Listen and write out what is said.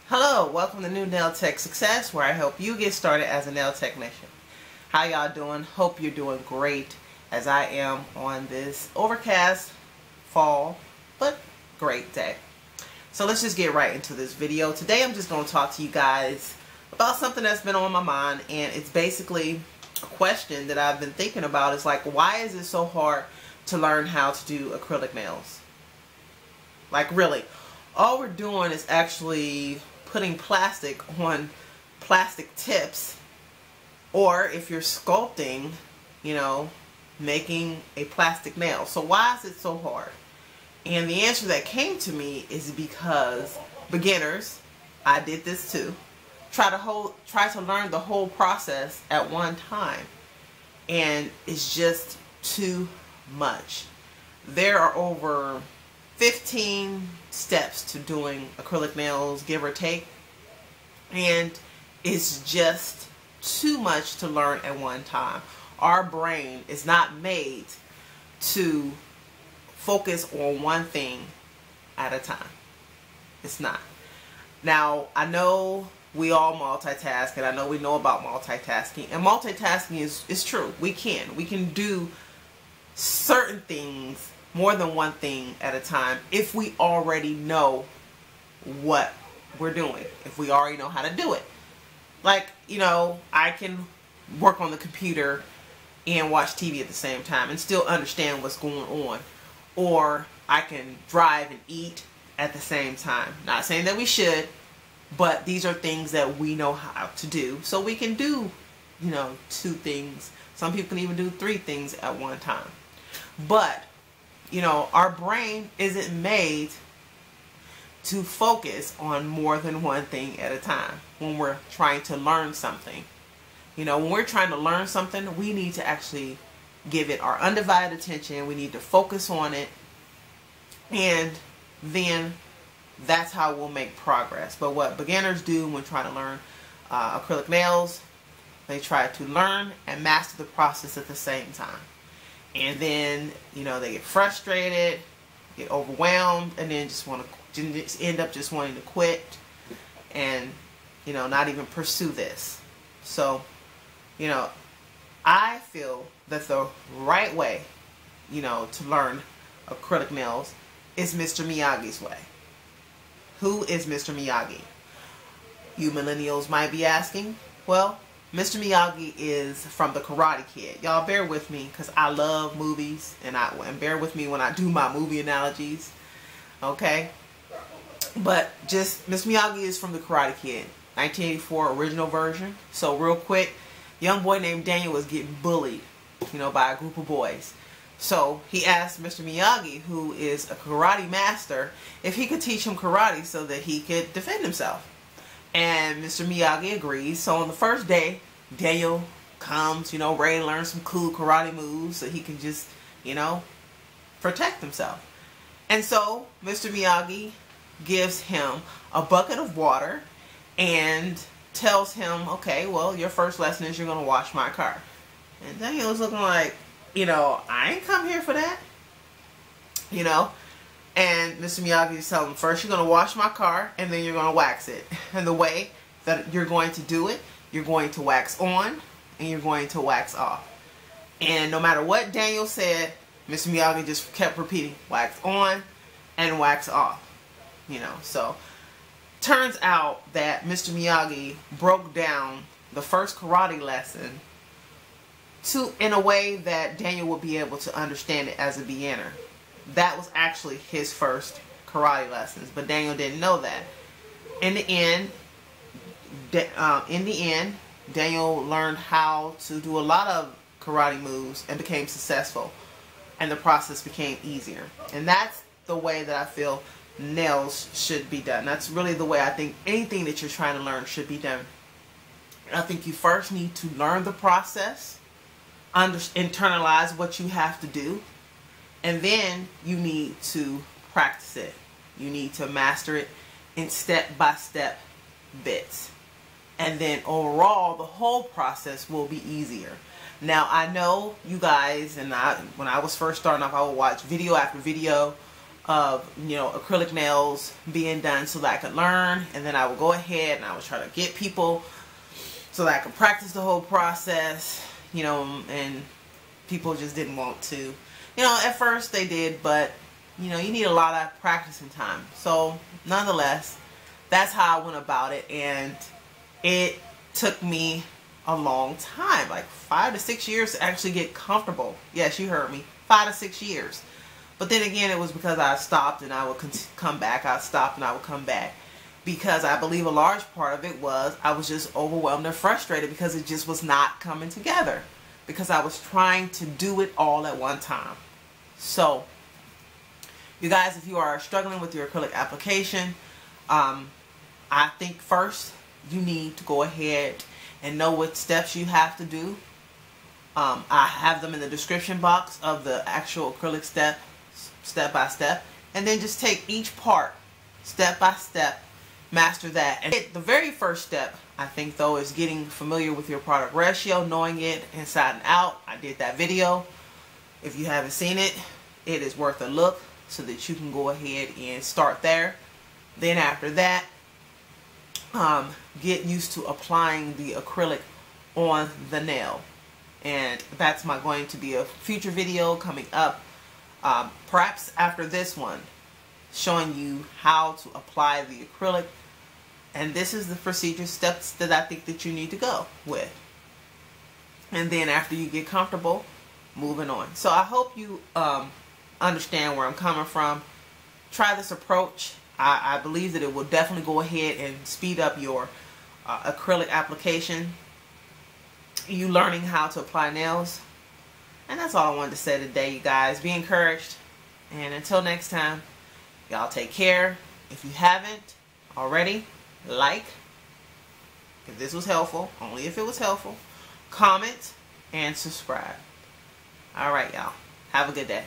Hello, welcome to New Nail Tech Success, where I help you get started as a nail technician. How y'all doing? Hope you're doing great, as I am on this overcast fall, but great day. So let's just get right into this video. Today I'm just going to talk to you guys about something that's been on my mind, and it's basically a question that I've been thinking about. It's like, why is it so hard to learn how to do acrylic nails? Like, really, all we're doing is actually putting plastic on plastic tips, or if you're sculpting, you know, making a plastic nail. So why is it so hard? And the answer that came to me is because beginners, I did this too, try to learn the whole process at one time, and it's just too much. There are over 15 steps to doing acrylic nails, give or take, and it's just too much to learn at one time. Our brain is not made to focus on one thing at a time. It's not. Now, I know we all multitask, and I know we know about multitasking, and multitasking is true. We can do certain things, more than one thing at a time, if we already know what we're doing, if we already know how to do it. Like, you know, I can work on the computer and watch TV at the same time and still understand what's going on. Or I can drive and eat at the same time. Not saying that we should, but these are things that we know how to do. So we can do, you know, 2 things. Some people can even do 3 things at one time. But you know, our brain isn't made to focus on more than one thing at a time when we're trying to learn something. You know, when we're trying to learn something, we need to actually give it our undivided attention. We need to focus on it, and then that's how we'll make progress. But what beginners do when trying to learn acrylic nails, they try to learn and master the process at the same time. And then, you know, they get frustrated, get overwhelmed, and then just end up just wanting to quit and, you know, not even pursue this. So, you know, I feel that the right way, you know, to learn acrylic nails is Mr. Miyogi's way. Who is Mr. Myiogi? You millennials might be asking. Well, Mr. Myiogi is from the Karate Kid. Y'all bear with me because I love movies, and bear with me when I do my movie analogies. Okay? But just Mr. Myiogi is from the Karate Kid, 1984 original version. So real quick, young boy named Daniel was getting bullied, you know, by a group of boys. So he asked Mr. Myiogi, who is a karate master, if he could teach him karate so that he could defend himself. And Mr. Myiogi agrees. So on the first day, Daniel comes, you know, ready to learn some cool karate moves so he can just, you know, protect himself. And so Mr. Myiogi gives him a bucket of water and tells him, okay, well, your first lesson is you're going to wash my car. And Daniel was looking like, you know, I ain't come here for that. You know? And Mr. Myiogi is telling him, first you're going to wash my car, and then you're going to wax it. And the way that you're going to do it, you're going to wax on, and you're going to wax off. And no matter what Daniel said, Mr. Myiogi just kept repeating, wax on and wax off. You know, so turns out that Mr. Myiogi broke down the first karate lesson in a way that Daniel would be able to understand it as a beginner. That was actually his first karate lessons, but Daniel didn't know that. In the end, Daniel learned how to do a lot of karate moves and became successful, and the process became easier. And that's the way that I feel nails should be done. That's really the way I think anything that you're trying to learn should be done. I think you first need to learn the process, internalize what you have to do, and then you need to practice it. You need to master it in step-by-step bits. And then overall, the whole process will be easier. Now, I know you guys, and when I was first starting off, I would watch video after video of, you know, acrylic nails being done so that I could learn, and then I would go ahead and I would try to get people so that I could practice the whole process, you know, and people just didn't want to. You know, at first they did, but, you know, you need a lot of practicing time. So, nonetheless, that's how I went about it, and it took me a long time, like 5 to 6 years to actually get comfortable. Yes, you heard me, 5 to 6 years. But then again, it was because I stopped and I would come back. I stopped and I would come back. Because I believe a large part of it was I was just overwhelmed and frustrated because it just was not coming together. Because I was trying to do it all at one time. So, you guys, if you are struggling with your acrylic application, I think first you need to go ahead and know what steps you have to do. I have them in the description box of the actual acrylic step by step, and then just take each part step by step, master that. And the very first step, I think though, is getting familiar with your product ratio, knowing it inside and out. I did that video. If you haven't seen it, it is worth a look so that you can go ahead and start there. Then after that, get used to applying the acrylic on the nail, and that's going to be a future video coming up. Perhaps after this one, showing you how to apply the acrylic, and this is the procedure steps that I think that you need to go with. And then after you get comfortable, moving on. So I hope you understand where I'm coming from. Try this approach. I believe that it will definitely go ahead and speed up your acrylic application, you learning how to apply nails. And that's all I wanted to say today, you guys. Be encouraged. And until next time, y'all take care. If you haven't already, like if this was helpful, only if it was helpful. Comment and subscribe. Alright, y'all. Have a good day.